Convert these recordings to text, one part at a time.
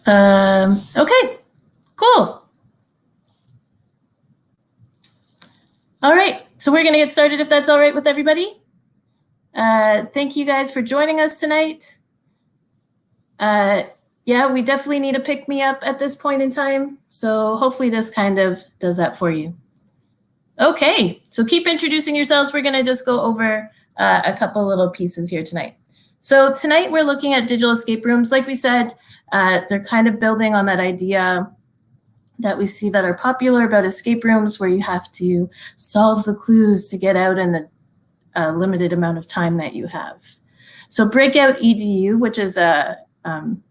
Okay, cool. All right, so we're gonna get started if that's all right with everybody. Thank you guys for joining us tonight. Yeah, we definitely need a pick-me-up at this point in time, so hopefully this kind of does that for you. Okay, so keep introducing yourselves. We're gonna just go over a couple little pieces here tonight. So tonight we're looking at digital escape rooms. Like we said, they're kind of building on that idea that we see that are popular about escape rooms, where you have to solve the clues to get out in the limited amount of time that you have. So Breakout EDU, which is a, I'm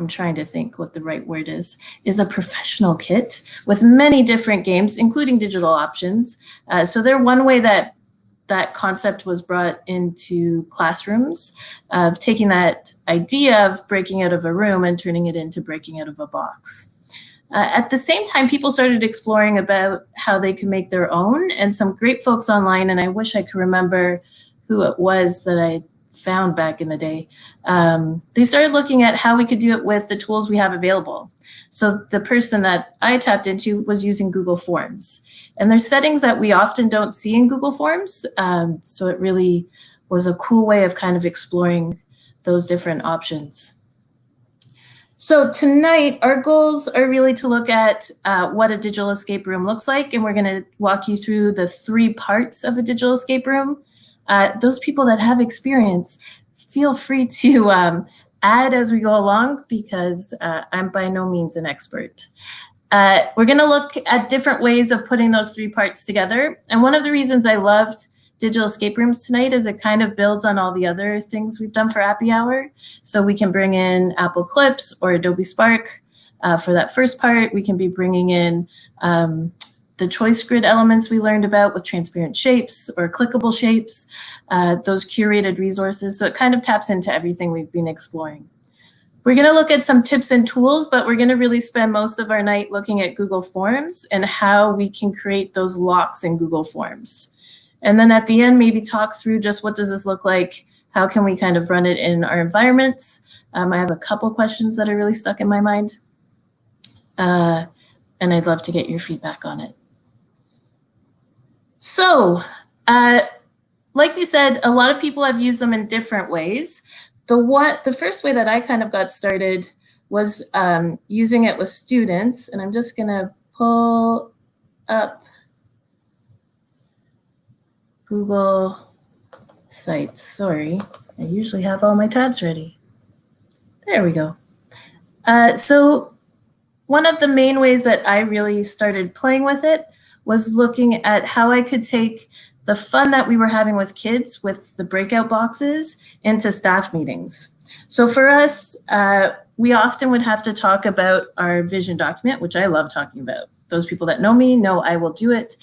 trying to think what the right word is a professional kit with many different games, including digital options. So they're one way that that concept was brought into classrooms, of taking that idea of breaking out of a room and turning it into breaking out of a box. At the same time, people started exploring about how they could make their own, and some great folks online, and I wish I could remember who it was that I found back in the day. They started looking at how we could do it with the tools we have available. So the person that I tapped into was using Google Forms. And there's settings that we often don't see in Google Forms. So it really was a cool way of kind of exploring those different options. So tonight, our goals are really to look at what a digital escape room looks like, and we're going to walk you through the 3 parts of a digital escape room. Those people that have experience, feel free to add as we go along, because I'm by no means an expert. We're going to look at different ways of putting those 3 parts together, and one of the reasons I loved digital escape rooms tonight is it kind of builds on all the other things we've done for Appy Hour. So we can bring in Apple Clips or Adobe Spark for that first part. We can be bringing in the choice grid elements we learned about with transparent shapes or clickable shapes, those curated resources. So it kind of taps into everything we've been exploring. We're going to look at some tips and tools, but we're going to really spend most of our night looking at Google Forms and how we can create those locks in Google Forms. And then at the end, maybe talk through just what does this look like? How can we kind of run it in our environments? I have a couple questions that are really stuck in my mind. And I'd love to get your feedback on it. So, like you said, a lot of people have used them in different ways. The first way that I kind of got started was using it with students. And I'm just going to pull up Google Sites. Sorry, I usually have all my tabs ready. There we go. So one of the main ways that I really started playing with it was looking at how I could take the fun that we were having with kids with the breakout boxes into staff meetings. So for us, we often would have to talk about our vision document, which I love talking about. Those people that know me know I will do it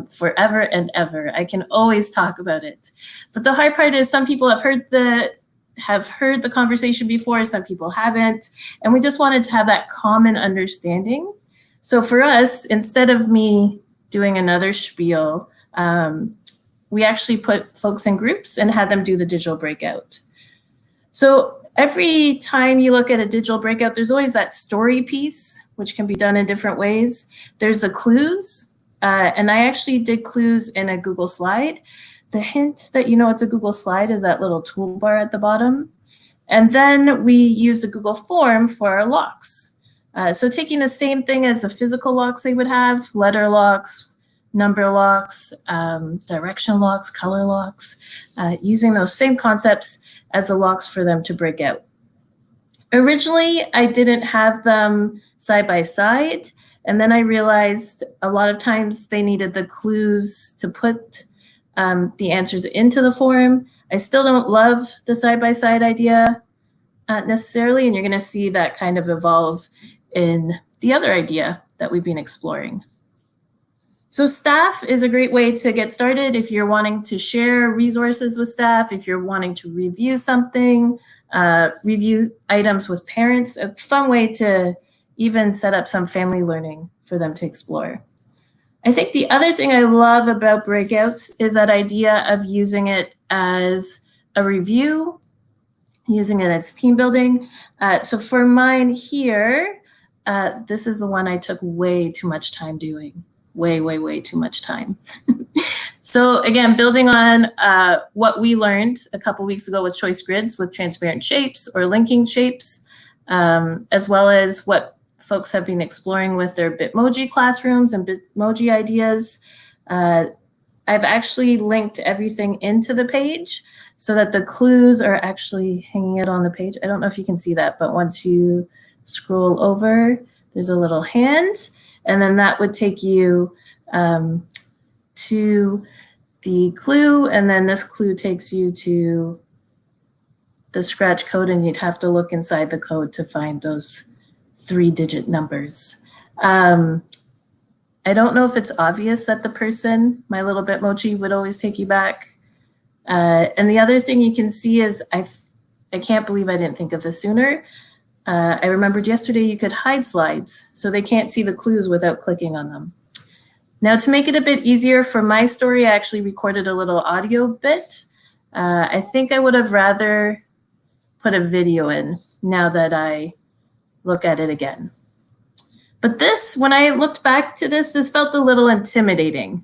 forever and ever. I can always talk about it. But the hard part is some people have heard the conversation before, some people haven't, and we just wanted to have that common understanding. So for us, instead of me doing another spiel, we actually put folks in groups and had them do the digital breakout. So every time you look at a digital breakout, there's always that story piece, which can be done in different ways. There's the clues. And I actually did clues in a Google slide. The hint that you know it's a Google slide is that little toolbar at the bottom. And then we use the Google form for our locks. So taking the same thing as the physical locks they would have, letter locks, number locks, direction locks, color locks, using those same concepts as the locks for them to break out. Originally, I didn't have them side by side. And then I realized a lot of times they needed the clues to put the answers into the form. I still don't love the side-by-side idea necessarily, and you're going to see that kind of evolve in the other idea that we've been exploring. So staff is a great way to get started if you're wanting to share resources with staff, if you're wanting to review something, review items with parents, a fun way to even set up some family learning for them to explore. I think the other thing I love about breakouts is that idea of using it as a review using it as team building. So for mine here, this is the one I took way too much time doing. Way too much time. So again, building on what we learned a couple weeks ago with choice grids with transparent shapes or linking shapes, as well as what folks have been exploring with their Bitmoji classrooms and Bitmoji ideas. I've actually linked everything into the page so that the clues are actually hanging it on the page. I don't know if you can see that, but once you scroll over, there's a little hand, and then that would take you to the clue, and then this clue takes you to the scratch code, and you'd have to look inside the code to find those 3-digit numbers. I don't know if it's obvious that the person, my little Bitmoji, would always take you back. And the other thing you can see is, I can't believe I didn't think of this sooner. I remembered yesterday you could hide slides so they can't see the clues without clicking on them. Now, to make it a bit easier for my story, I actually recorded a little audio bit. I think I would have rather put a video in now that I look at it again. But this, when I looked back to this felt a little intimidating.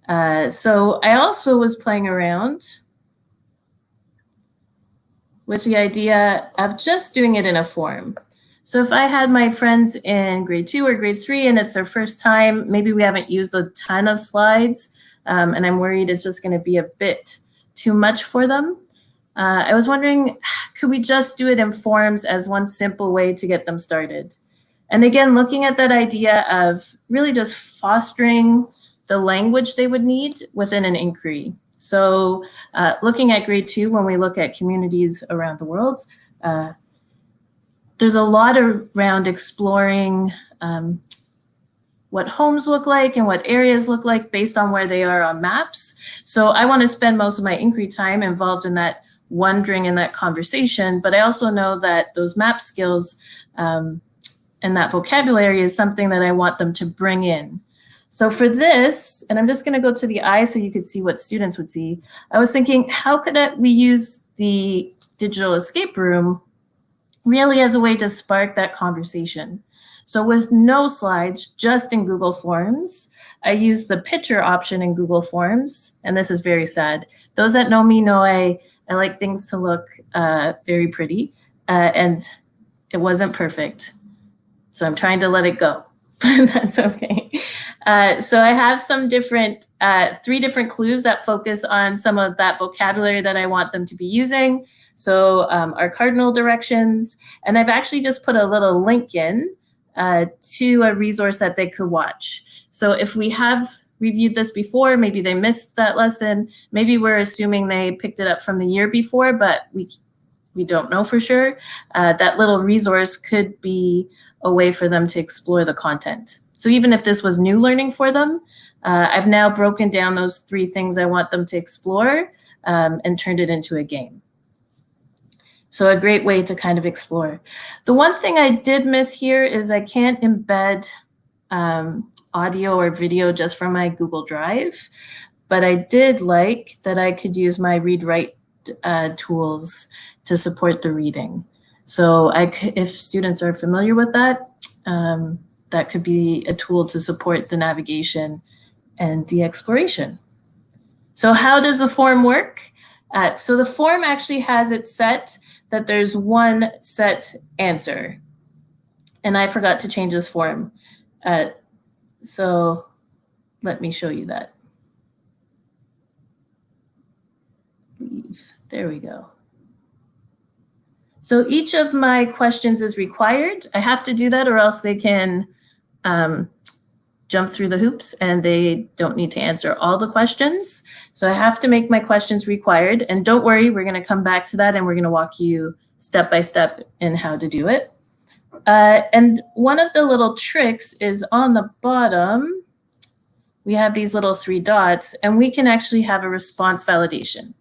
So I also was playing around with the idea of just doing it in a form. So if I had my friends in grade 2 or grade 3 and it's their first time, maybe we haven't used a ton of slides, and I'm worried it's just going to be a bit too much for them. I was wondering, could we just do it in forms as one simple way to get them started? And again, looking at that idea of really just fostering the language they would need within an inquiry. So looking at grade 2, when we look at communities around the world, there's a lot around exploring what homes look like and what areas look like based on where they are on maps. So I want to spend most of my inquiry time involved in that wondering in that conversation, but I also know that those map skills and that vocabulary is something that I want them to bring in. So for this, and I'm just going to go to the eye so you could see what students would see. I was thinking, how could we use the digital escape room really as a way to spark that conversation? So with no slides, just in Google Forms, I use the picture option in Google Forms, and this is very sad. Those that know me know I like things to look very pretty, and it wasn't perfect. So I'm trying to let it go, but that's okay. So I have some different, 3 different clues that focus on some of that vocabulary that I want them to be using. So our cardinal directions, and I've actually just put a little link in to a resource that they could watch. So if we have reviewed this before, maybe they missed that lesson, maybe we're assuming they picked it up from the year before, but we don't know for sure. That little resource could be a way for them to explore the content. So even if this was new learning for them, I've now broken down those 3 things I want them to explore and turned it into a game. So a great way to kind of explore. The one thing I did miss here is I can't embed audio or video just from my Google Drive, but I did like that I could use my read-write tools to support the reading. So if students are familiar with that, that could be a tool to support the navigation and the exploration. So how does the form work? So the form actually has it set that there's one set answer. And I forgot to change this form. So let me show you that. There we go. So each of my questions is required. I have to do that or else they can jump through the hoops and they don't need to answer all the questions. So I have to make my questions required. And don't worry, we're going to come back to that and we're going to walk you step by step in how to do it. And one of the little tricks is on the bottom, we have these little 3 dots and we can actually have a response validation.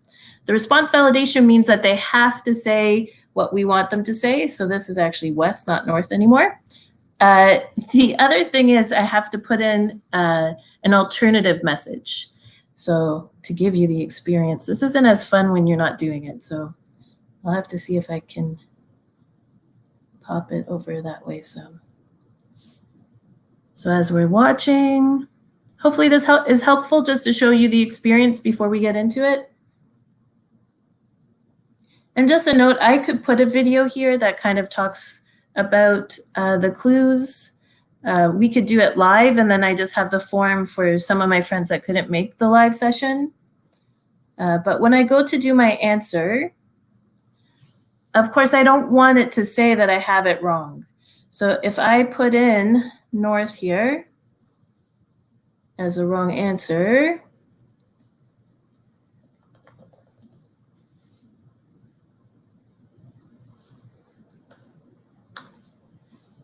The response validation means that they have to say what we want them to say. So this is actually west, not north anymore. The other thing is I have to put in an alternative message. So to give you the experience, this isn't as fun when you're not doing it. So I'll have to see if I can pop it over that way some. So as we're watching, hopefully this is helpful just to show you the experience before we get into it. And just a note, I could put a video here that kind of talks about the clues. We could do it live, and then I just have the form for some of my friends that couldn't make the live session. But when I go to do my answer, of course, I don't want it to say that I have it wrong. So if I put in north here as a wrong answer,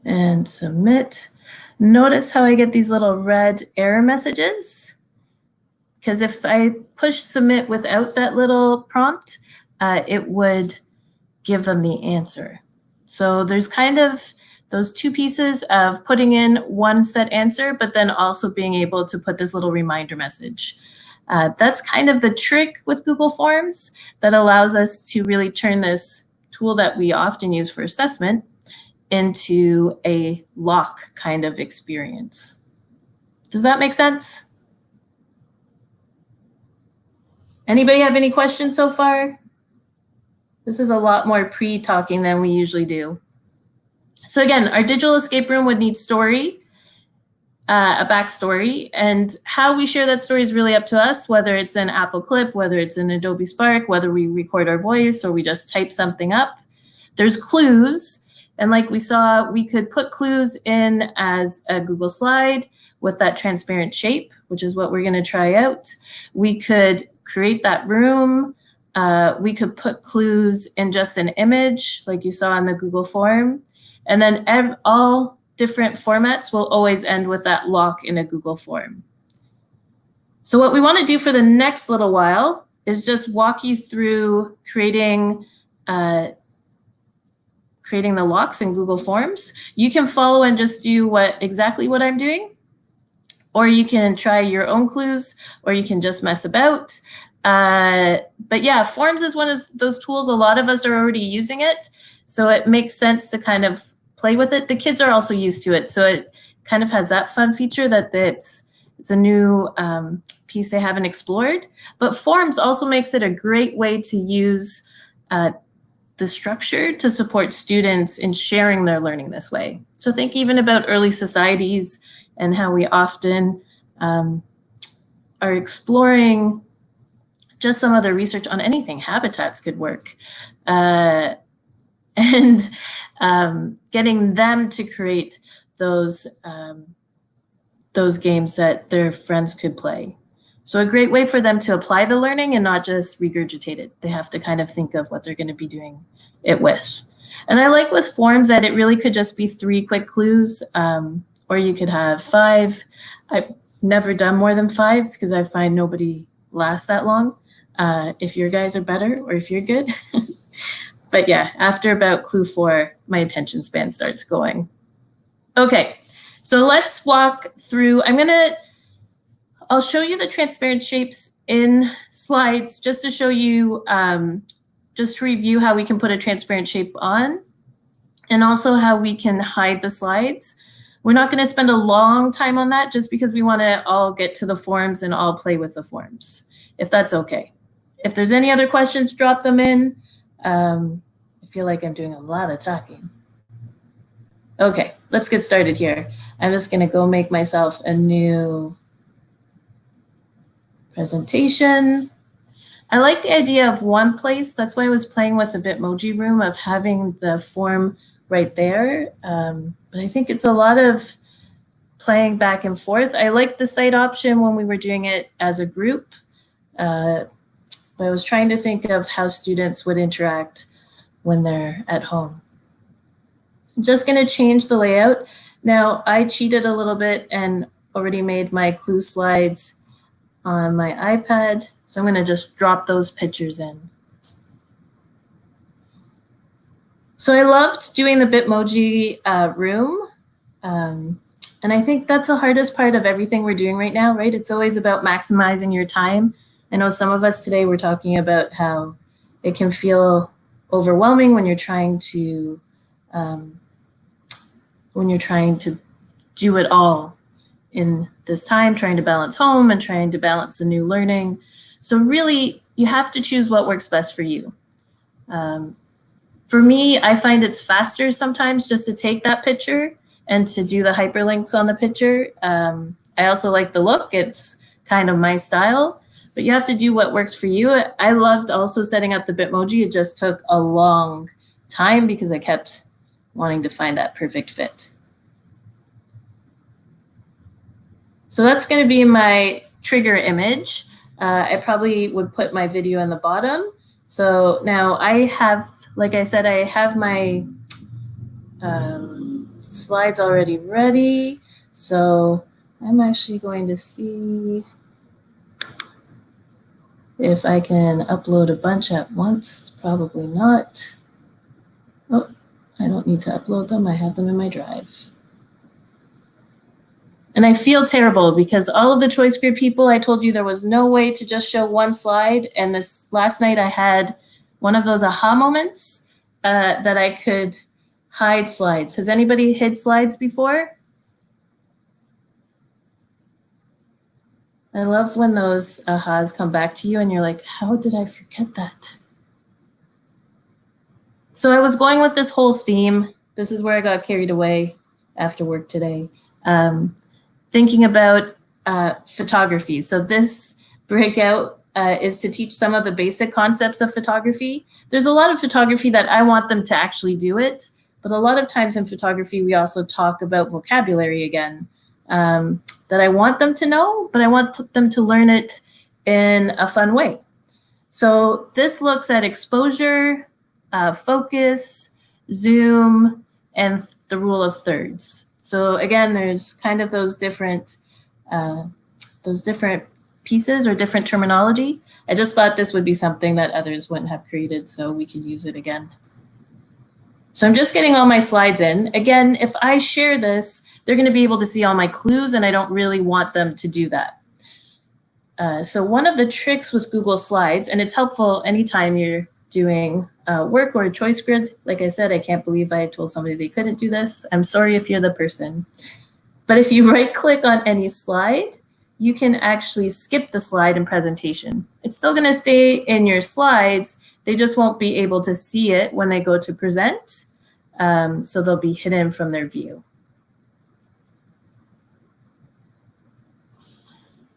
and submit, notice how I get these little red error messages? Because if I push submit without that little prompt, it would give them the answer. So there's kind of those two pieces of putting in one set answer, but then also being able to put this little reminder message. That's kind of the trick with Google Forms that allows us to really turn this tool that we often use for assessment into a lock kind of experience. Does that make sense? Anybody have any questions so far? This is a lot more pre-talking than we usually do. So again, our digital escape room would need story, a backstory, and how we share that story is really up to us, whether it's an Apple clip, whether it's an Adobe Spark, whether we record our voice or we just type something up. There's clues, and like we saw, we could put clues in as a Google slide with that transparent shape, which is what we're going to try out. We could create that room. We could put clues in just an image like you saw in the Google form. And then all different formats will always end with that lock in a Google form. So what we want to do for the next little while is just walk you through creating the locks in Google Forms. You can follow and just do exactly what I'm doing, or you can try your own clues, or you can just mess about. But yeah, Forms is one of those tools. A lot of us are already using it, so it makes sense to kind of play with it. The kids are also used to it, so it kind of has that fun feature that it's a new piece they haven't explored. But Forms also makes it a great way to use the structure to support students in sharing their learning this way. So think even about early societies and how we often are exploring just some other research on anything. Habitats could work. And getting them to create those games that their friends could play. So a great way for them to apply the learning and not just regurgitate it. They have to kind of think of what they're going to be doing it with. And I like with Forms that it really could just be 3 quick clues, or you could have 5. I've never done more than 5 because I find nobody lasts that long. If your guys are better or if you're good. But yeah, after about clue 4, my attention span starts going. Okay, so let's walk through. I'll show you the transparent shapes in slides just to show you, just to review how we can put a transparent shape on, and also how we can hide the slides. We're not going to spend a long time on that just because we want to all get to the forms and all play with the forms, if that's okay. If there's any other questions, drop them in. I feel like I'm doing a lot of talking. Okay, let's get started here. I'm just going to go make myself a new presentation. I like the idea of one place. That's why I was playing with the Bitmoji room of having the form right there. But I think it's a lot of playing back and forth. I like the site option when we were doing it as a group. But I was trying to think of how students would interact when they're at home. I'm just going to change the layout. Now, I cheated a little bit and already made my clue slides on my iPad. So I'm going to just drop those pictures in. So I loved doing the Bitmoji room. And I think that's the hardest part of everything we're doing right now, right? It's always about maximizing your time. I know some of us today were talking about how it can feel overwhelming when you're trying to do it all in this time, trying to balance home and trying to balance the new learning. So really, you have to choose what works best for you. For me, I find it's faster sometimes just to take that picture and to do the hyperlinks on the picture. I also like the look. It's kind of my style, but you have to do what works for you. I loved also setting up the Bitmoji. It just took a long time because I kept wanting to find that perfect fit. So that's going to be my trigger image. I probably would put my video in the bottom. So now I have, like I said, I have my slides already ready. So I'm actually going to see if I can upload a bunch at once. Probably not. Oh, I don't need to upload them. I have them in my drive. And I feel terrible because all of the choice group people, I told you there was no way to just show one slide. And this last night I had one of those aha moments that I could hide slides. Has anybody hid slides before? I love when those ahas come back to you and you're like, how did I forget that? So I was going with this whole theme. This is where I got carried away after work today. Thinking about photography. So this breakout is to teach some of the basic concepts of photography. There's a lot of photography that I want them to actually do it, but a lot of times in photography, we also talk about vocabulary again that I want them to know, but I want them to learn it in a fun way. So this looks at exposure, focus, zoom, and the rule of thirds. So again, there's kind of those different pieces or different terminology. I just thought this would be something that others wouldn't have created, so we could use it again. So I'm just getting all my slides in. Again, if I share this, they're going to be able to see all my clues, and I don't really want them to do that. So one of the tricks with Google Slides, and it's helpful anytime you're doing work or a choice grid. Like I said, I can't believe I told somebody they couldn't do this. I'm sorry if you're the person. But if you right click on any slide, you can actually skip the slide in presentation. It's still going to stay in your slides. They just won't be able to see it when they go to present. So they'll be hidden from their view.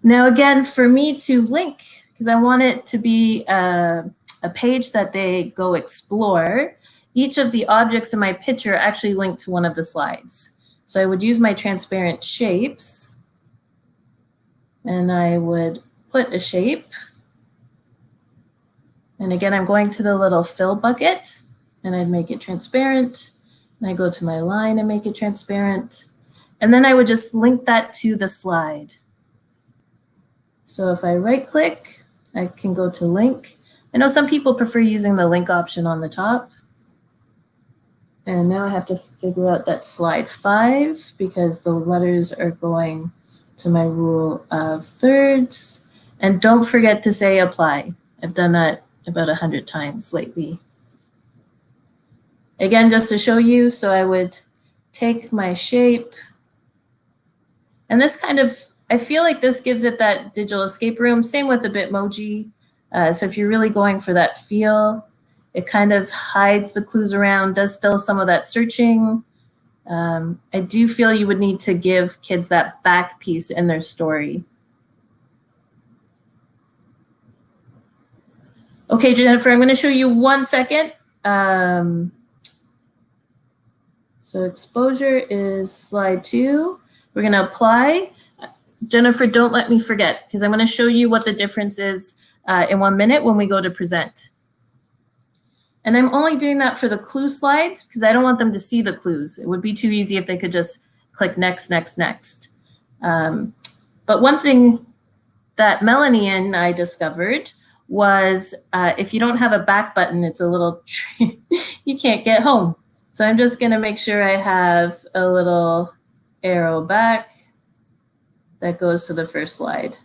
Now, again, for me to link, because I want it to be a page that they go explore, each of the objects in my picture actually link to one of the slides. So I would use my transparent shapes, and I would put a shape. And again, I'm going to the little fill bucket, and I'd make it transparent. And I go to my line and make it transparent. And then I would just link that to the slide. So if I right click, I can go to link. I know some people prefer using the link option on the top. And now I have to figure out that slide 5 because the letters are going to my rule of thirds. And don't forget to say apply. I've done that about 100 times lately. Again, just to show you, so I would take my shape. And this kind of, I feel like this gives it that digital escape room. Same with the Bitmoji. So if you're really going for that feel, it kind of hides the clues around, does still some of that searching. I do feel you would need to give kids that back piece in their story. Okay, Jennifer, I'm going to show you 1 second. So exposure is slide 2. We're going to apply. Jennifer, don't let me forget, because I'm going to show you what the difference is in 1 minute when we go to present. And I'm only doing that for the clue slides because I don't want them to see the clues. It would be too easy if they could just click next, next, next. But one thing that Melanie and I discovered was if you don't have a back button, it's a little, you can't get home. So I'm just going to make sure I have a little arrow back that goes to the first slide.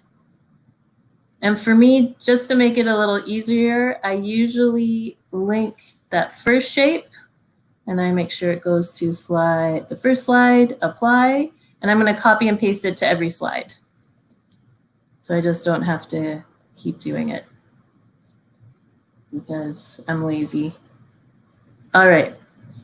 And for me, just to make it a little easier, I usually link that first shape, and I make sure it goes to the first slide, apply, and I'm going to copy and paste it to every slide. So I just don't have to keep doing it because I'm lazy. All right.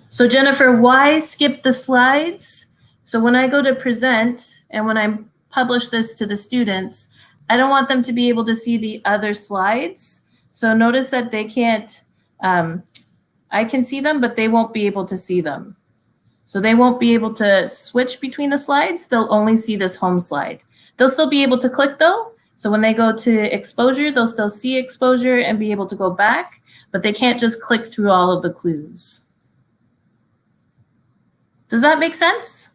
So Jennifer, why skip the slides? So when I go to present and when I publish this to the students, I don't want them to be able to see the other slides. So notice that they can't, I can see them, but they won't be able to see them. So they won't be able to switch between the slides. They'll only see this home slide. They'll still be able to click though. So when they go to exposure, they'll still see exposure and be able to go back, but they can't just click through all of the clues. Does that make sense?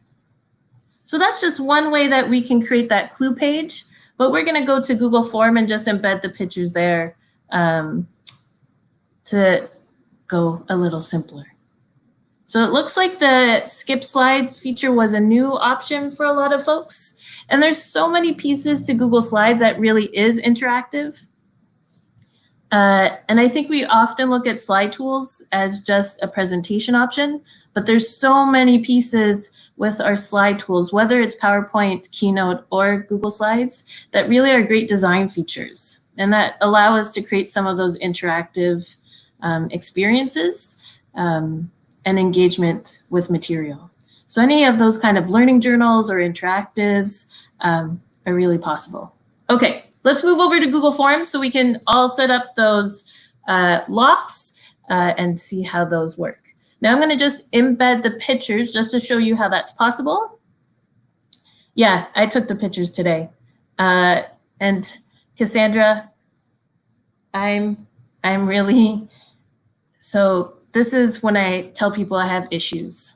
So that's just one way that we can create that clue page, but we're going to go to Google Form and just embed the pictures there to go a little simpler. So it looks like the skip slide feature was a new option for a lot of folks. And there's so many pieces to Google Slides that really is interactive. And I think we often look at slide tools as just a presentation option, but there's so many pieces with our slide tools, whether it's PowerPoint, Keynote, or Google Slides, that really are great design features and that allow us to create some of those interactive experiences and engagement with material. So any of those kind of learning journals or interactives are really possible. Okay, let's move over to Google Forms so we can all set up those locks and see how those work. Now I'm going to just embed the pictures just to show you how that's possible. Yeah, I took the pictures today. And Cassandra, I'm really, so this is when I tell people I have issues.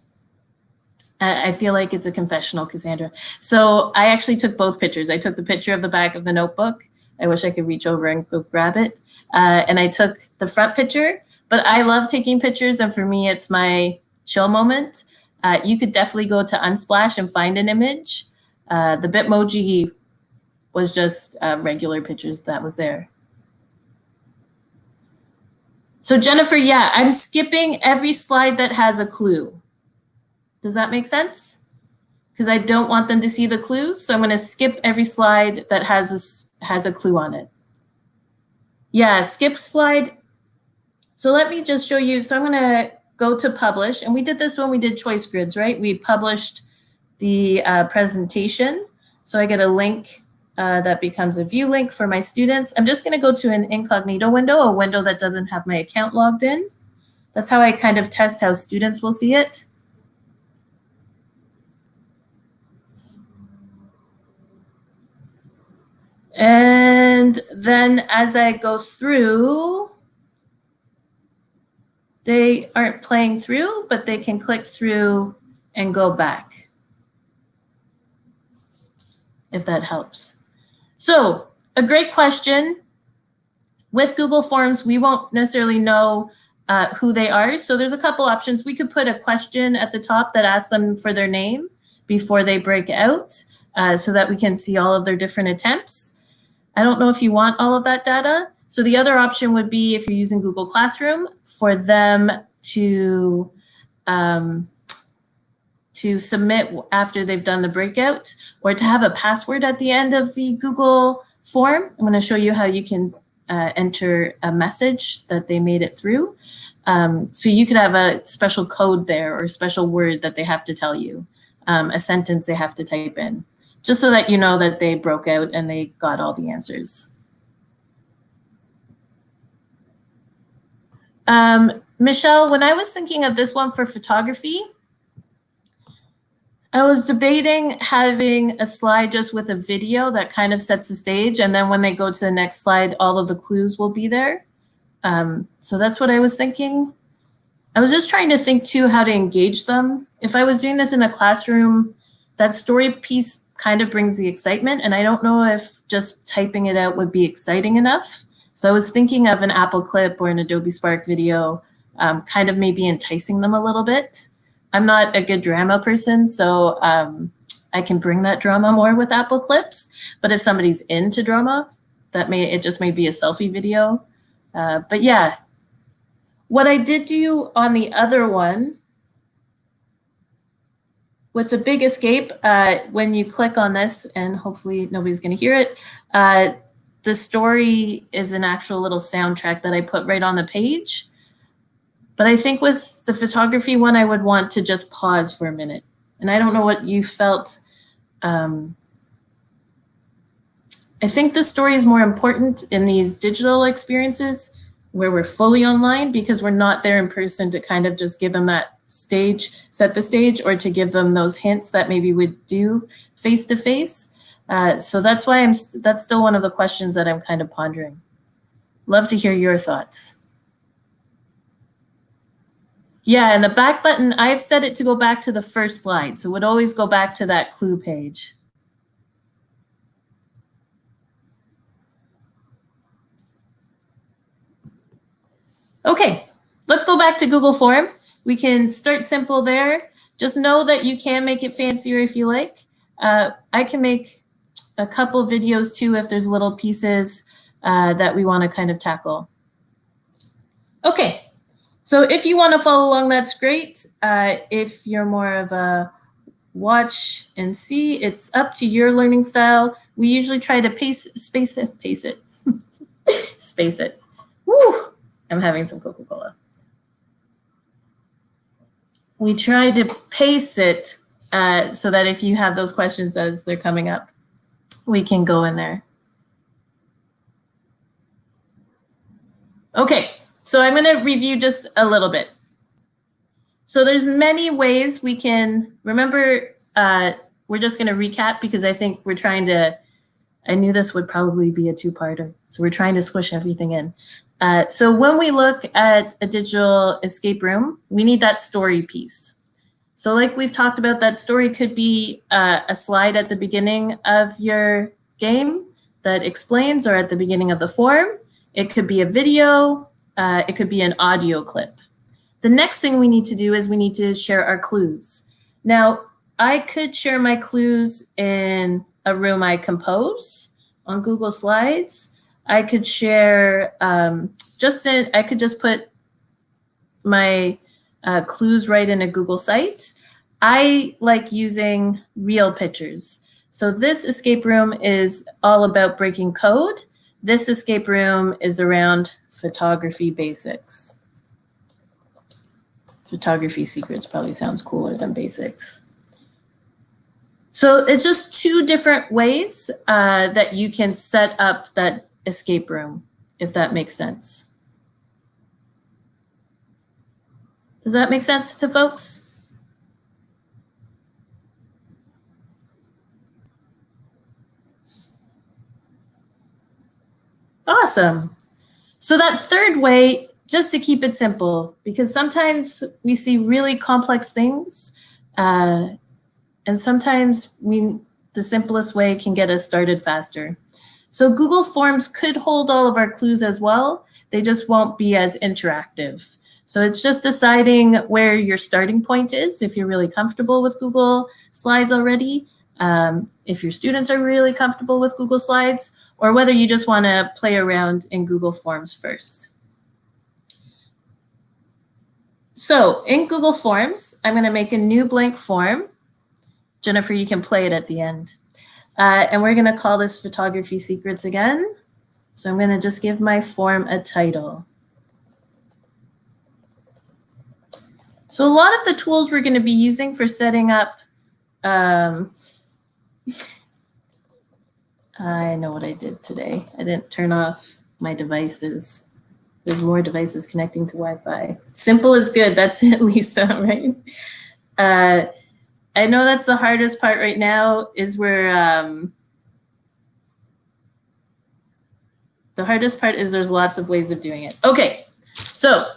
I feel like it's a confessional, Cassandra. So I actually took both pictures. I took the picture of the back of the notebook. I wish I could reach over and go grab it. And I took the front picture, but I love taking pictures. And for me, it's my chill moment. You could definitely go to Unsplash and find an image. The Bitmoji was just regular pictures that was there. So Jennifer, yeah, I'm skipping every slide that has a clue. Does that make sense? Because I don't want them to see the clues. So I'm going to skip every slide that has a clue on it. Yeah, skip slide. So let me just show you. So I'm going to go to publish. And we did this when we did choice grids, right? We published the presentation. So I get a link that becomes a view link for my students. I'm just going to go to an incognito window, a window that doesn't have my account logged in. That's how I kind of test how students will see it. And then as I go through, they aren't playing through, but they can click through and go back, if that helps. So a great question. With Google Forms, we won't necessarily know who they are. So there's a couple options. We could put a question at the top that asks them for their name before they break out so that we can see all of their different attempts. I don't know if you want all of that data. So the other option would be, if you're using Google Classroom, for them to submit after they've done the breakout, or to have a password at the end of the Google form. I'm going to show you how you can enter a message that they made it through. So you could have a special code there or a special word that they have to tell you, a sentence they have to type in, just so that you know that they broke out and they got all the answers. Michelle, when I was thinking of this one for photography, I was debating having a slide just with a video that kind of sets the stage, and then when they go to the next slide, all of the clues will be there. So that's what I was thinking. I was just trying to think too how to engage them. If I was doing this in a classroom, that story piece kind of brings the excitement, and I don't know if just typing it out would be exciting enough. So I was thinking of an Apple clip or an Adobe Spark video, kind of maybe enticing them a little bit. I'm not a good drama person, so I can bring that drama more with Apple clips. But if somebody's into drama, it just may be a selfie video. But yeah, What I did do on the other one, with the Big Escape, when you click on this, and hopefully nobody's going to hear it, the story is an actual little soundtrack that I put right on the page. But I think with the photography one, I would want to just pause for a minute. And I don't know what you felt. I think the story is more important in these digital experiences where we're fully online, because we're not there in person to kind of just give them that stage, set the stage, or to give them those hints that maybe we'd do face to face. So that's why that's still one of the questions that I'm kind of pondering. Love to hear your thoughts. Yeah, and the back button, I've set it to go back to the first slide. So it would always go back to that clue page. Okay, let's go back to Google Form. We can start simple there. Just know that you can make it fancier if you like. I can make a couple videos too if there's little pieces that we want to kind of tackle. Okay, so if you want to follow along, that's great. If you're more of a watch and see, it's up to your learning style. We usually try to space it. Woo! I'm having some Coca-Cola. We try to pace it so that if you have those questions as they're coming up, we can go in there. Okay, so I'm going to review just a little bit. So there's many ways we can, remember, we're just going to recap because I think we're trying to, I knew this would probably be a two-parter. So we're trying to squish everything in. So when we look at a digital escape room, we need that story piece. So like we've talked about, that story could be a slide at the beginning of your game that explains, or at the beginning of the form. It could be a video. It could be an audio clip. The next thing we need to do is we need to share our clues. Now, I could share my clues in a room I compose on Google Slides. I could share I could just put my clues right in a Google site. I like using real pictures. So this escape room is all about breaking code. This escape room is around photography basics. Photography secrets probably sounds cooler than basics. So it's just two different ways that you can set up that escape room, if that makes sense. Does that make sense to folks? Awesome. So that third way, just to keep it simple, because sometimes we see really complex things, and sometimes the simplest way can get us started faster. So Google Forms could hold all of our clues as well. They just won't be as interactive. So it's just deciding where your starting point is, if you're really comfortable with Google Slides already, if your students are really comfortable with Google Slides, or whether you just want to play around in Google Forms first. So in Google Forms, I'm going to make a new blank form. Jennifer, you can play it at the end. And we're going to call this Photography Secrets again. So I'm going to just give my form a title. So a lot of the tools we're going to be using for setting up, I know what I did today. I didn't turn off my devices. There's more devices connecting to Wi-Fi. Simple is good. That's it, Lisa, right? I know that's the hardest part right now is where the hardest part is there's lots of ways of doing it. Okay, so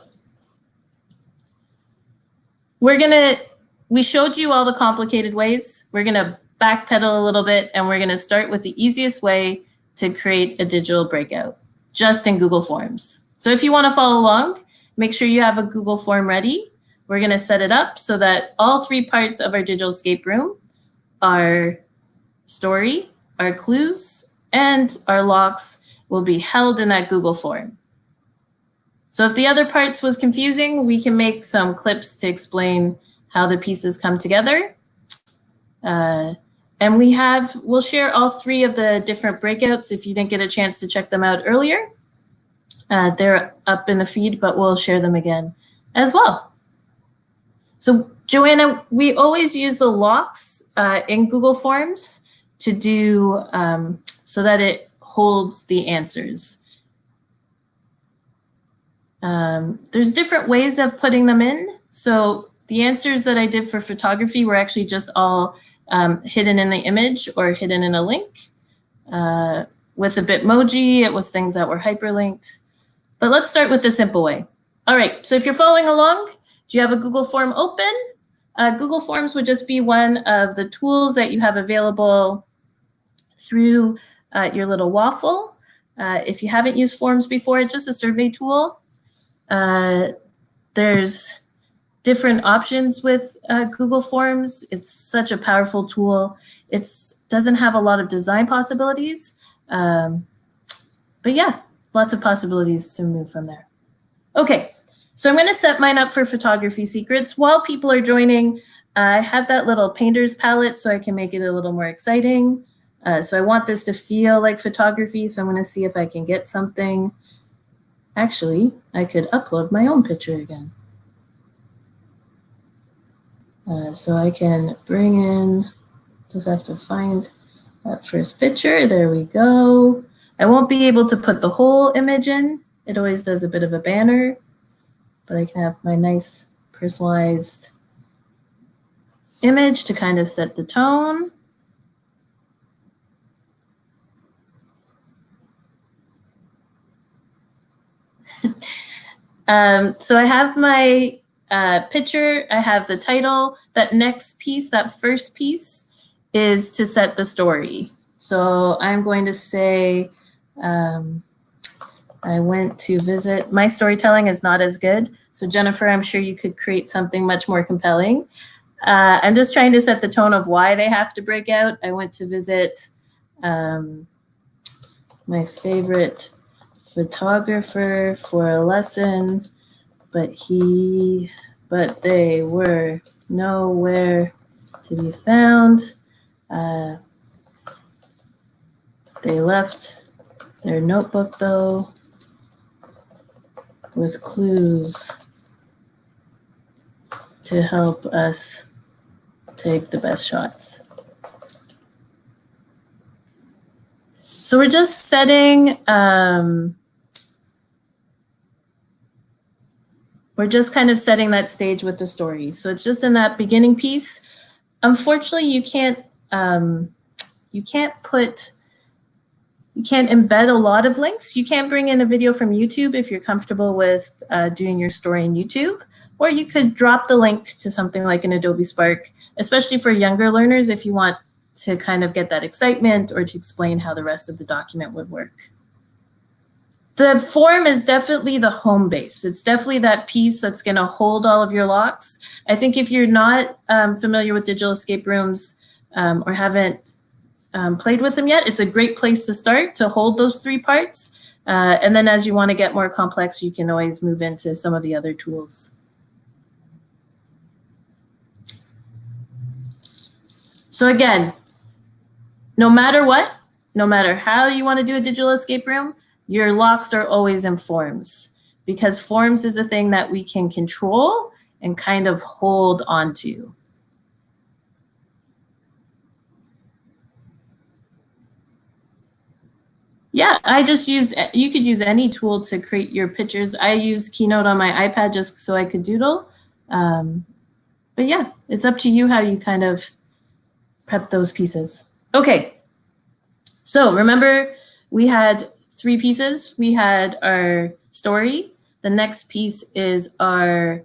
we showed you all the complicated ways. We're gonna backpedal a little bit and we're gonna start with the easiest way to create a digital breakout, just in Google Forms. So if you wanna follow along, make sure you have a Google form ready. We're gonna set it up so that all three parts of our digital escape room, our story, our clues, and our locks will be held in that Google form. So if the other parts was confusing, we can make some clips to explain how the pieces come together. And we'll share all 3 of the different breakouts if you didn't get a chance to check them out earlier. They're up in the feed, but we'll share them again as well. So Joanna, we always use the locks in Google Forms to do so that it holds the answers. There's different ways of putting them in. So the answers that I did for photography were actually just all hidden in the image or hidden in a link. With a Bitmoji, it was things that were hyperlinked. But let's start with the simple way. All right, so if you're following along, do you have a Google Form open? Google Forms would just be one of the tools that you have available through your little waffle. If you haven't used Forms before, it's just a survey tool. There's different options with Google Forms. It's such a powerful tool. It doesn't have a lot of design possibilities, but yeah, lots of possibilities to move from there. Okay, so I'm going to set mine up for photography secrets. While people are joining, I have that little painter's palette so I can make it a little more exciting. So I want this to feel like photography, so I'm going to see if I can get something. Actually, I could upload my own picture again. So I can bring in, just have to find that first picture. There we go. I won't be able to put the whole image in. It always does a bit of a banner, but I can have my nice personalized image to kind of set the tone. So I have my picture, I have the title. That next piece, that first piece, is to set the story. So I'm going to say, I went to visit. My storytelling is not as good. So Jennifer, I'm sure you could create something much more compelling. I'm just trying to set the tone of why they have to break out. I went to visit my favorite photographer for a lesson, but they were nowhere to be found. They left their notebook though with clues to help us take the best shots. So we're just setting, we're just kind of setting that stage with the story. So it's just in that beginning piece. Unfortunately, you can't embed a lot of links. You can't bring in a video from YouTube if you're comfortable with doing your story in YouTube, or you could drop the link to something like an Adobe Spark, especially for younger learners if you want to kind of get that excitement or to explain how the rest of the document would work. The form is definitely the home base. It's definitely that piece that's going to hold all of your locks. I think if you're not familiar with digital escape rooms or haven't played with them yet, it's a great place to start to hold those 3 parts. And then as you want to get more complex, you can always move into some of the other tools. So again, no matter what, no matter how you want to do a digital escape room, your locks are always in forms, because forms is a thing that we can control and kind of hold onto. Yeah, I just used, you could use any tool to create your pictures. I use Keynote on my iPad just so I could doodle. But yeah, it's up to you how you kind of prep those pieces. Okay, so remember we had 3 pieces. We had our story. The next piece is our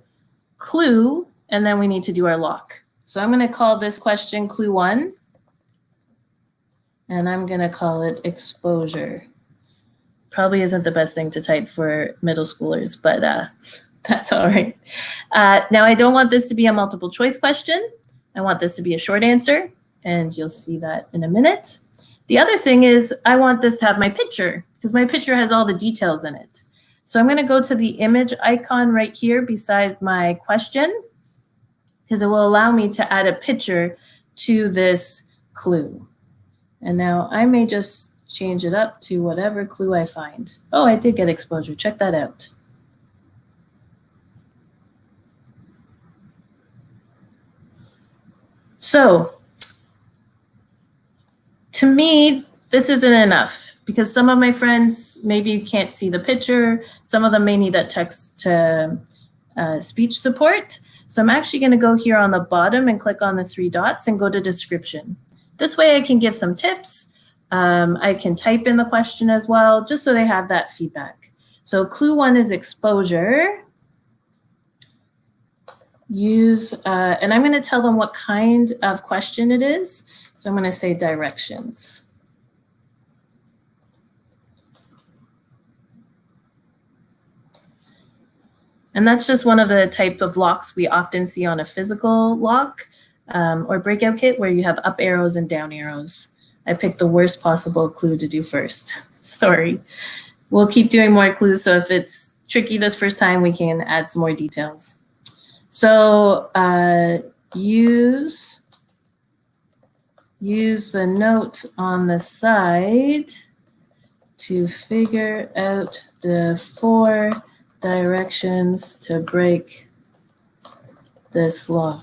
clue, and then we need to do our lock. So I'm going to call this question clue 1, and I'm going to call it exposure. Probably isn't the best thing to type for middle schoolers, but that's all right. Now, I don't want this to be a multiple choice question. I want this to be a short answer, and you'll see that in a minute. The other thing is I want this to have my picture, because my picture has all the details in it. So I'm going to go to the image icon right here beside my question, because it will allow me to add a picture to this clue. And now I may just change it up to whatever clue I find. Oh, I did get exposure. Check that out. So to me, this isn't enough because some of my friends maybe can't see the picture. Some of them may need that text to speech support. So I'm actually going to go here on the bottom and click on the 3 dots and go to description. This way I can give some tips. I can type in the question as well, just so they have that feedback. So clue 1 is exposure. And I'm going to tell them what kind of question it is. So I'm going to say directions. And that's just one of the type of locks we often see on a physical lock or breakout kit where you have up arrows and down arrows. I picked the worst possible clue to do first. Sorry. We'll keep doing more clues. So if it's tricky this first time, we can add some more details. So use the note on the side to figure out the 4 directions to break this lock.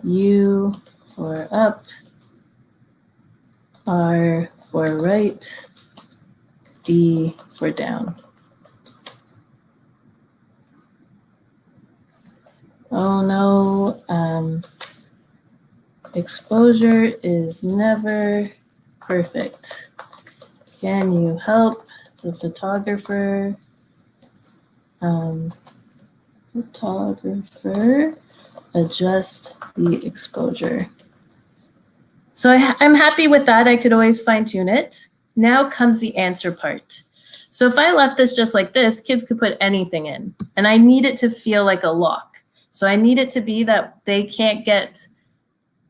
U for up, R for right, D for down. Oh no, exposure is never perfect. Can you help the photographer adjust the exposure? So I'm happy with that. I could always fine tune it. Now comes the answer part. So if I left this just like this, kids could put anything in, and I need it to feel like a lock. So I need it to be that they can't get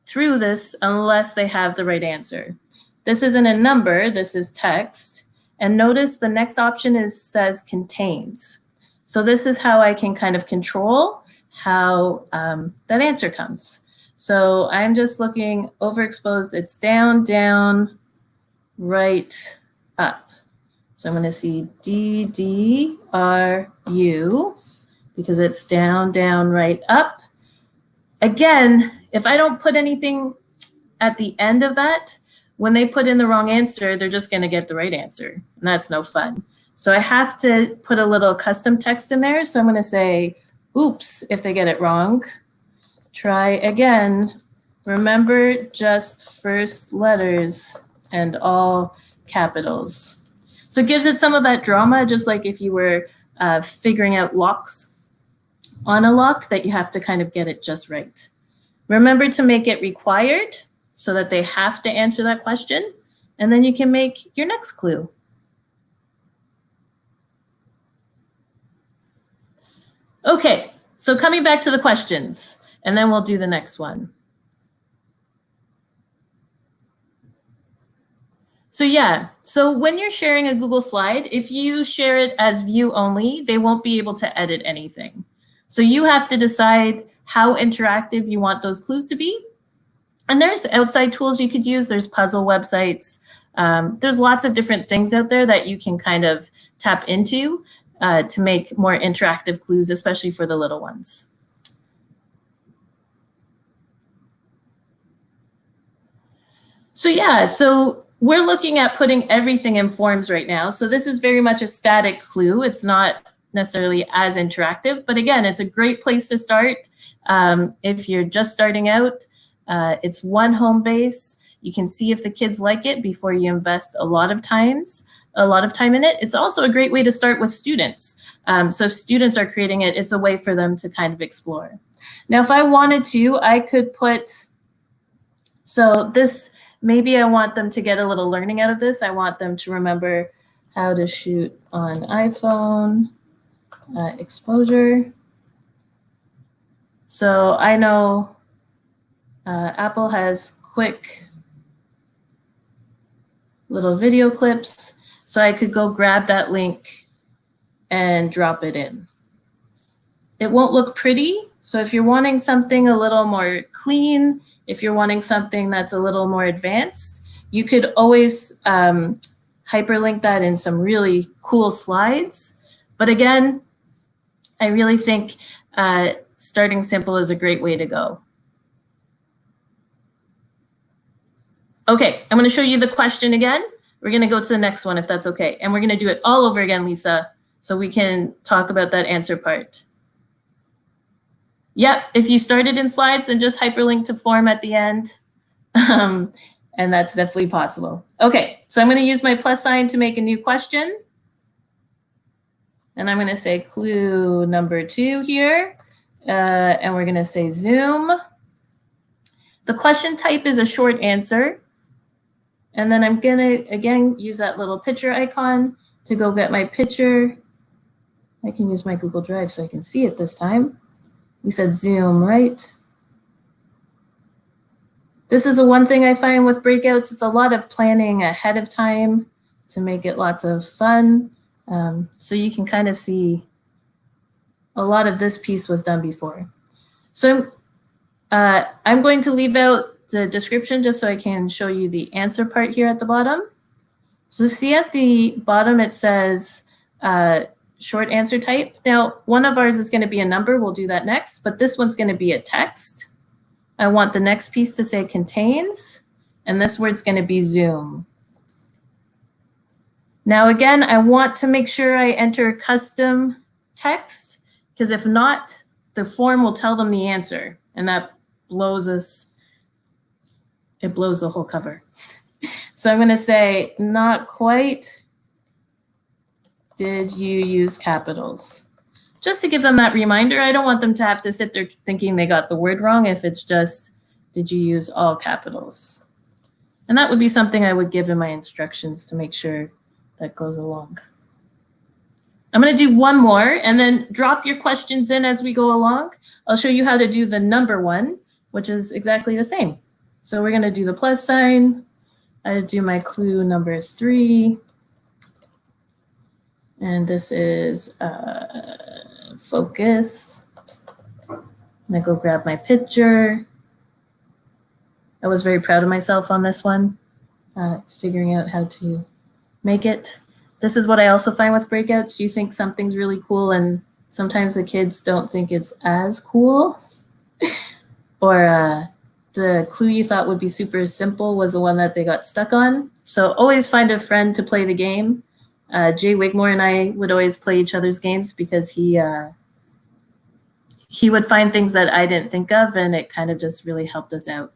through this unless they have the right answer. This isn't a number, this is text. And notice the next option says contains. So this is how I can kind of control how that answer comes. So I'm just looking overexposed, it's down, down, right, up. So I'm going to see D, D, R, U, because it's down, down, right, up. Again, if I don't put anything at the end of that, when they put in the wrong answer, they're just going to get the right answer. And that's no fun. So I have to put a little custom text in there. So I'm going to say, oops, if they get it wrong. Try again. Remember just first letters and all capitals. So it gives it some of that drama, just like if you were figuring out locks on a lock, that you have to kind of get it just right. Remember to make it required so that they have to answer that question, and then you can make your next clue. Okay, so coming back to the questions, and then we'll do the next one. So yeah, so when you're sharing a Google slide, if you share it as view only, they won't be able to edit anything. So you have to decide how interactive you want those clues to be. And there's outside tools you could use. There's puzzle websites. There's lots of different things out there that you can kind of tap into to make more interactive clues, especially for the little ones. So yeah, so we're looking at putting everything in forms right now. So this is very much a static clue. It's not necessarily as interactive, but again, it's a great place to start. If you're just starting out, it's one home base. You can see if the kids like it before you invest a lot of time in it. It's also a great way to start with students. So if students are creating it, it's a way for them to kind of explore. Now, if I wanted to, I could put, so this, maybe I want them to get a little learning out of this. I want them to remember how to shoot on iPhone, exposure. So I know Apple has quick little video clips. So I could go grab that link and drop it in. It won't look pretty. So if you're wanting something a little more clean, if you're wanting something that's a little more advanced, you could always hyperlink that in some really cool slides. But again, I really think starting simple is a great way to go. Okay, I'm going to show you the question again. We're going to go to the next one if that's okay. And we're going to do it all over again, Lisa, so we can talk about that answer part. Yep, if you started in slides and just hyperlink to form at the end, and that's definitely possible. Okay, so I'm going to use my plus sign to make a new question. And I'm going to say clue number 2 here, and we're going to say Zoom. The question type is a short answer. And then I'm going to, again, use that little picture icon to go get my picture. I can use my Google Drive so I can see it this time. We said Zoom, right? This is the one thing I find with breakouts. It's a lot of planning ahead of time to make it lots of fun. So you can kind of see a lot of this piece was done before. So I'm going to leave out the description just so I can show you the answer part here at the bottom. So see at the bottom it says short answer type. Now, one of ours is going to be a number. We'll do that next. But this one's going to be a text. I want the next piece to say contains. And this word's going to be Zoom. Now, again, I want to make sure I enter custom text, because if not, the form will tell them the answer. And that blows us. It blows the whole cover. So I'm going to say not quite. Did you use capitals? Just to give them that reminder. I don't want them to have to sit there thinking they got the word wrong if it's just, did you use all capitals? And that would be something I would give in my instructions to make sure that goes along. I'm going to do one more and then drop your questions in as we go along. I'll show you how to do the number one, which is exactly the same. So we're going to do the plus sign. I do my clue number 3. And this is focus. I'm gonna go grab my picture. I was very proud of myself on this one, figuring out how to make it. This is what I also find with breakouts. You think something's really cool and sometimes the kids don't think it's as cool. Or the clue you thought would be super simple was the one that they got stuck on. So always find a friend to play the game. Jay Wigmore and I would always play each other's games because he would find things that I didn't think of, and it kind of just really helped us out.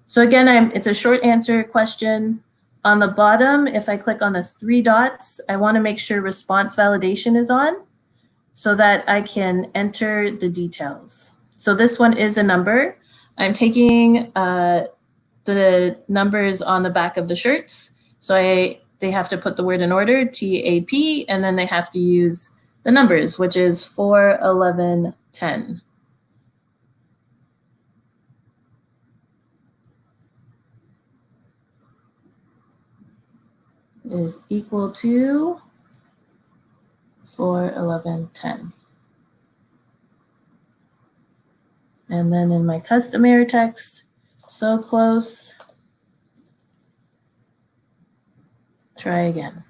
So again, it's a short answer question. On the bottom, if I click on the 3 dots, I want to make sure response validation is on so that I can enter the details. So this one is a number. I'm taking the numbers on the back of the shirts. So they have to put the word in order, TAP, and then they have to use the numbers, which is 4, 11, 10. Is equal to 4, 11, 10. And then in my custom error text, so close. Try again.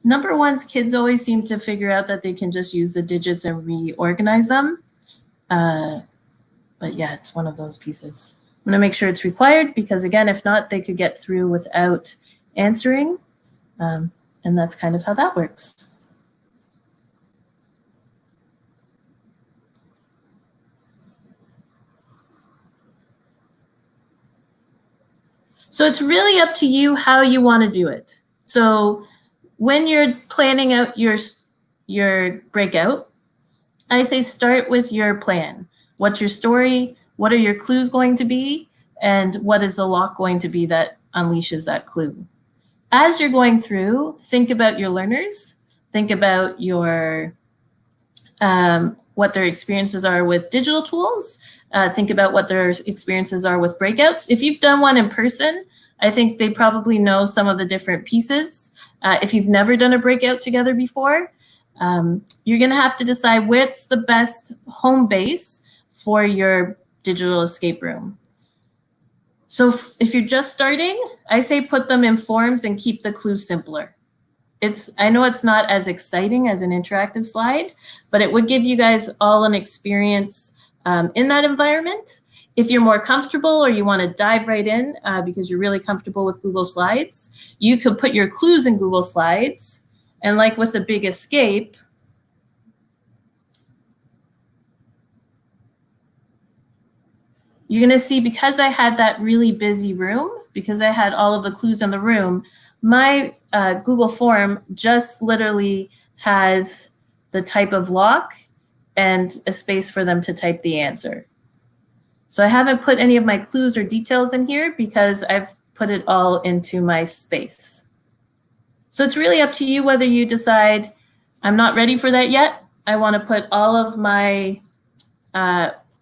Number ones, kids always seem to figure out that they can just use the digits and reorganize them. But yeah, it's one of those pieces. I'm gonna make sure it's required because again, if not, they could get through without answering. And that's kind of how that works. So it's really up to you how you want to do it. So when you're planning out your breakout, I say start with your plan. What's your story? What are your clues going to be? And what is the lock going to be that unleashes that clue? As you're going through, think about your learners. Think about your what their experiences are with digital tools. Think about what their experiences are with breakouts. If you've done one in person, I think they probably know some of the different pieces. If you've never done a breakout together before, you're going to have to decide what's the best home base for your digital escape room. So if you're just starting, I say put them in forms and keep the clues simpler. I know it's not as exciting as an interactive slide, but it would give you guys all an experience in that environment. If you're more comfortable or you want to dive right in because you're really comfortable with Google Slides, you could put your clues in Google Slides. And like with the Big Escape, you're going to see, because I had that really busy room, because I had all of the clues in the room, my Google form just literally has the type of lock and a space for them to type the answer. So I haven't put any of my clues or details in here because I've put it all into my space. So it's really up to you whether you decide, I'm not ready for that yet. I want to put all of my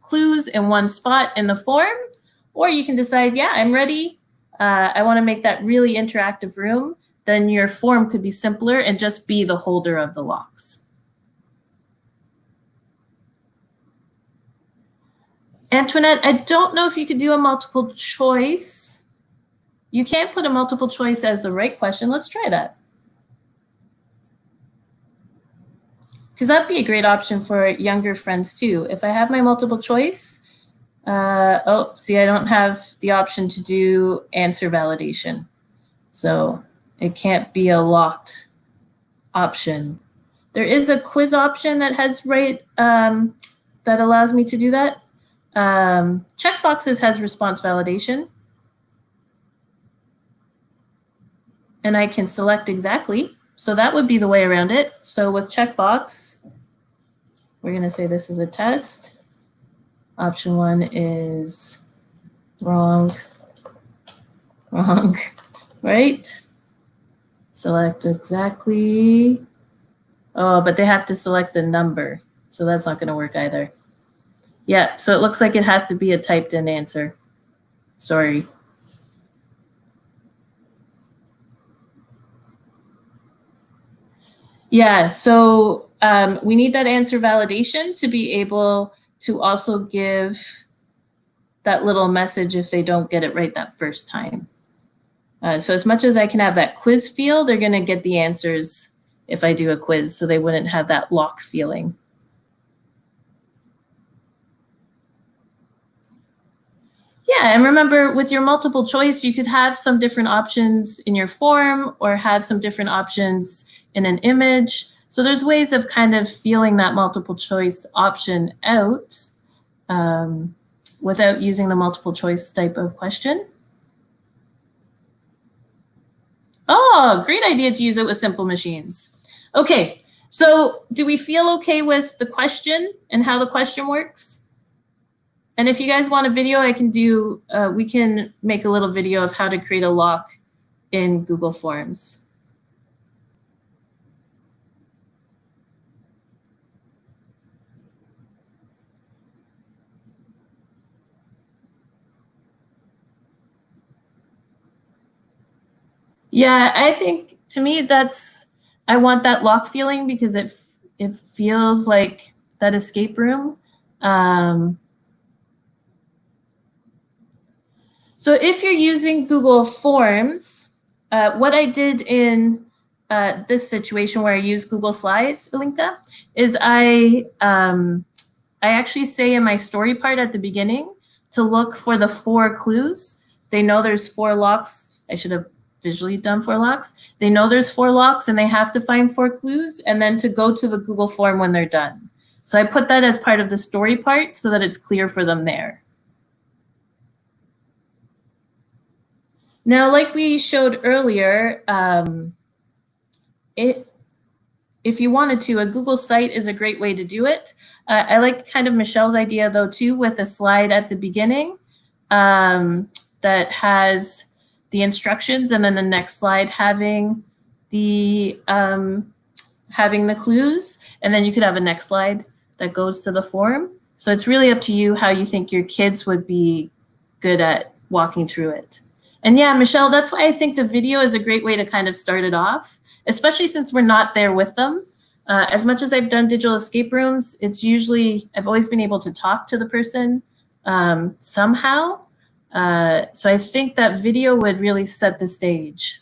clues in one spot in the form, or you can decide, yeah, I'm ready. I want to make that really interactive room. Then your form could be simpler and just be the holder of the locks. Antoinette, I don't know if you could do a multiple choice. You can't put a multiple choice as the right question. Let's try that. Because that'd be a great option for younger friends too. If I have my multiple choice, oh, see, I don't have the option to do answer validation. So it can't be a locked option. There is a quiz option that has that allows me to do that. Checkboxes has response validation. And I can select exactly. So that would be the way around it. So with checkbox, we're going to say this is a test. Option 1 is wrong, right? Select exactly. Oh, but they have to select the number. So that's not going to work either. Yeah, so it looks like it has to be a typed in answer. Sorry. Yeah, so we need that answer validation to be able to also give that little message if they don't get it right that first time. So as much as I can have that quiz feel, they're going to get the answers if I do a quiz, so they wouldn't have that lock feeling. Yeah, and remember, with your multiple choice, you could have some different options in your form or have some different options in an image. So there's ways of kind of feeling that multiple choice option out without using the multiple choice type of question. Oh, great idea to use it with simple machines. Okay, so do we feel okay with the question and how the question works? And if you guys want a video, I can do, we can make a little video of how to create a lock in Google Forms. Yeah, I think to me I want that lock feeling because it feels like that escape room. So if you're using Google Forms, what I did in this situation where I use Google Slides, Ilinka, is I actually say in my story part at the beginning to look for the 4 clues. They know there's 4 locks. I should have visually done 4 locks. They know there's 4 locks and they have to find 4 clues and then to go to the Google form when they're done. So I put that as part of the story part so that it's clear for them there. Now, like we showed earlier, if you wanted to, a Google site is a great way to do it. I like kind of Michelle's idea though too, with a slide at the beginning that has the instructions, and then the next slide having the clues, and then you could have a next slide that goes to the form. So it's really up to you how you think your kids would be good at walking through it. And yeah, Michelle, that's why I think the video is a great way to kind of start it off, especially since we're not there with them. As much as I've done digital escape rooms, it's usually, I've always been able to talk to the person somehow. So I think that video would really set the stage.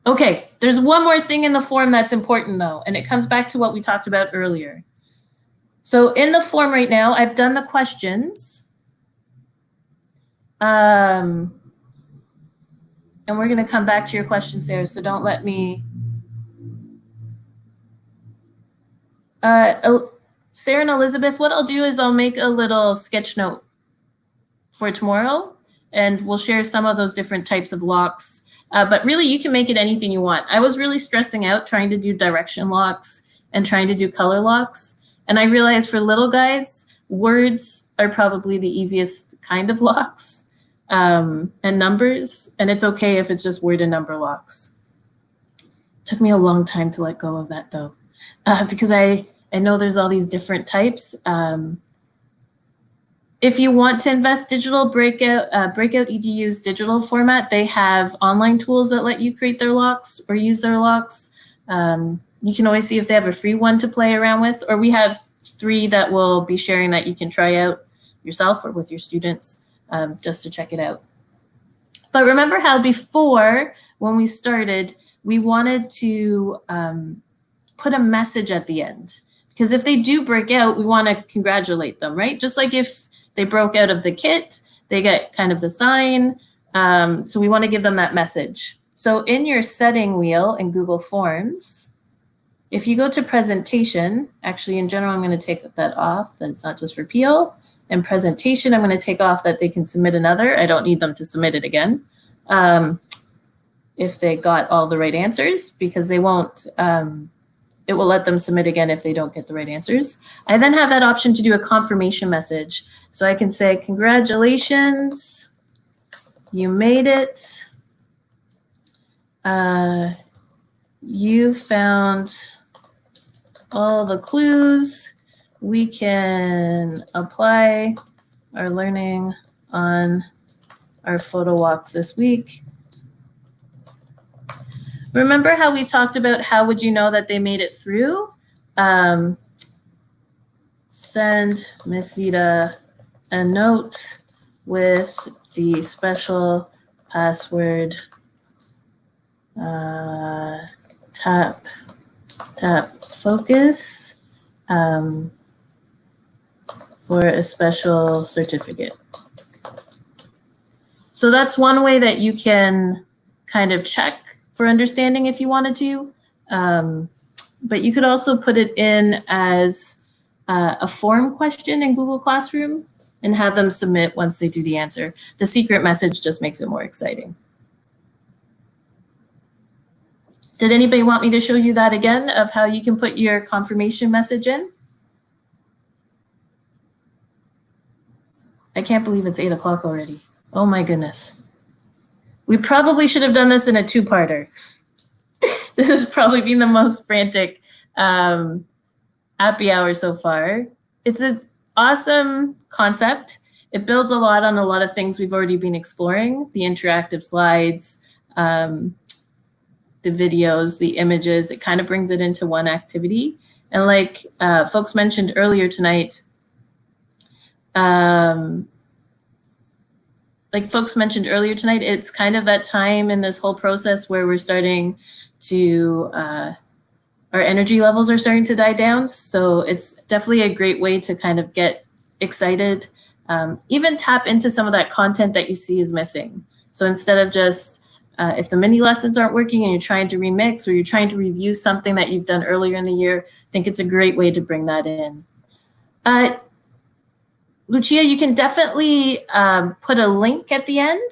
Okay, there's one more thing in the form that's important though, and it comes back to what we talked about earlier. So in the form right now, I've done the questions. And we're going to come back to your question, Sarah, so don't let me. Sarah and Elizabeth, what I'll do is I'll make a little sketch note for tomorrow, and we'll share some of those different types of locks. But really, you can make it anything you want. I was really stressing out trying to do direction locks and trying to do color locks. And I realized for little guys, words are probably the easiest kind of locks, and numbers. And it's okay if it's just word and number locks. It took me a long time to let go of that though, because I know there's all these different types. If you want to invest digital, Breakout EDU's digital format, they have online tools that let you create their locks or use their locks. You can always see if they have a free one to play around with, or we have 3 that we'll be sharing that you can try out yourself or with your students just to check it out. But remember how before, when we started, we wanted to put a message at the end. Because if they do break out, we want to congratulate them, right? Just like if they broke out of the kit, they get kind of the sign. So we want to give them that message. So in your setting wheel in Google Forms, if you go to presentation, actually in general, I'm going to take that off. That's not just for Peel. And presentation, I'm going to take off that they can submit another. I don't need them to submit it again if they got all the right answers, because they won't, it will let them submit again if they don't get the right answers. I then have that option to do a confirmation message. So I can say, congratulations, you made it. You found all the clues. We can apply our learning on our photo walks this week. Remember how we talked about how would you know that they made it through? Send Missita a note with the special password tap focus for a special certificate. So that's one way that you can kind of check for understanding if you wanted to. But you could also put it in as a form question in Google Classroom and have them submit once they do the answer. The secret message just makes it more exciting. Did anybody want me to show you that again of how you can put your confirmation message in? I can't believe it's 8 o'clock already. Oh my goodness. We probably should have done this in a 2-parter. This has probably been the most frantic Appy hour so far. It's an awesome concept. It builds a lot on a lot of things we've already been exploring, the interactive slides, the videos, the images. It kind of brings it into one activity. And like folks mentioned earlier tonight, it's kind of that time in this whole process where we're starting to, our energy levels are starting to die down. So it's definitely a great way to kind of get excited, even tap into some of that content that you see is missing. So instead of just, if the mini lessons aren't working and you're trying to remix or you're trying to review something that you've done earlier in the year, I think it's a great way to bring that in. Lucia, you can definitely put a link at the end.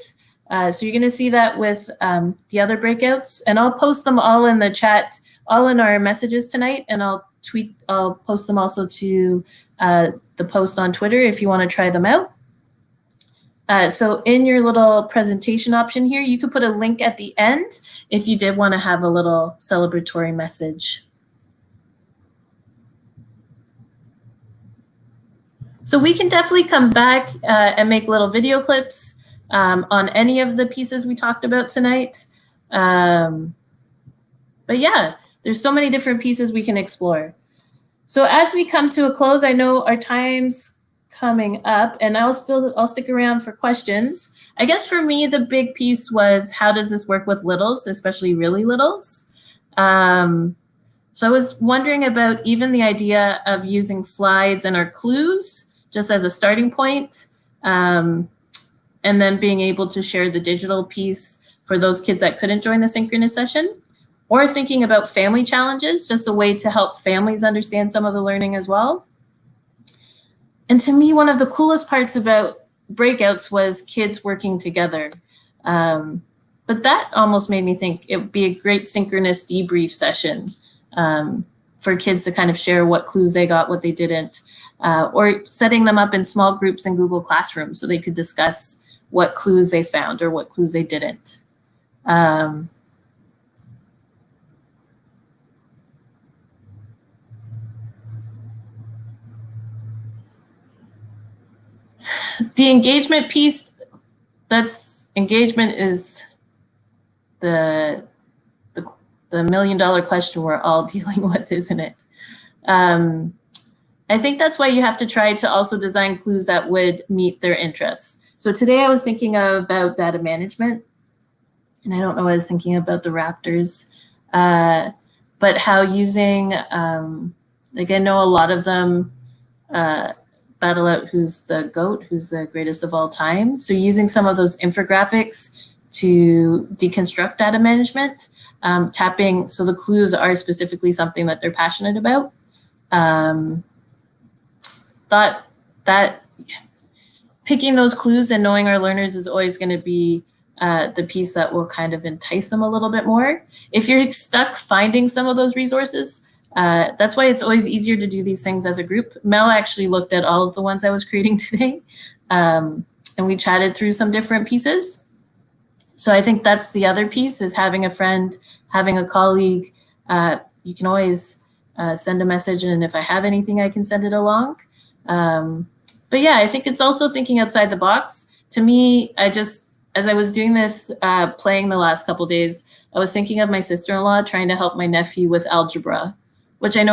So you're going to see that with the other breakouts, and I'll post them all in the chat, all in our messages tonight, and I'll post them also to the post on Twitter if you want to try them out. So in your little presentation option here, you could put a link at the end if you did want to have a little celebratory message. So we can definitely come back and make little video clips on any of the pieces we talked about tonight. But yeah, there's so many different pieces we can explore. So as we come to a close, I know our time's coming up, and I'll stick around for questions. I guess for me, the big piece was, how does this work with littles, especially really littles? So I was wondering about even the idea of using slides and our clues just as a starting point, and then being able to share the digital piece for those kids that couldn't join the synchronous session, or thinking about family challenges, just a way to help families understand some of the learning as well. And to me, one of the coolest parts about breakouts was kids working together. But that almost made me think it would be a great synchronous debrief session for kids to kind of share what clues they got, what they didn't, or setting them up in small groups in Google Classroom so they could discuss what clues they found or what clues they didn't. The engagement piece, engagement is the million-dollar question we're all dealing with, isn't it? I think that's why you have to try to also design clues that would meet their interests. So today I was thinking about data management, and I don't know, I was thinking about the raptors, but how using, like I know a lot of them battle out who's the GOAT, who's the greatest of all time. So using some of those infographics to deconstruct data management, tapping, so the clues are specifically something that they're passionate about. Thought that picking those clues and knowing our learners is always going to be the piece that will kind of entice them a little bit more. If you're stuck finding some of those resources, that's why it's always easier to do these things as a group. Mel actually looked at all of the ones I was creating today, and we chatted through some different pieces. So I think that's the other piece, is having a friend, having a colleague. You can always send a message, and if I have anything, I can send it along. But yeah, I think it's also thinking outside the box. To me, as I was doing this, playing the last couple days, I was thinking of my sister-in-law trying to help my nephew with algebra, which I know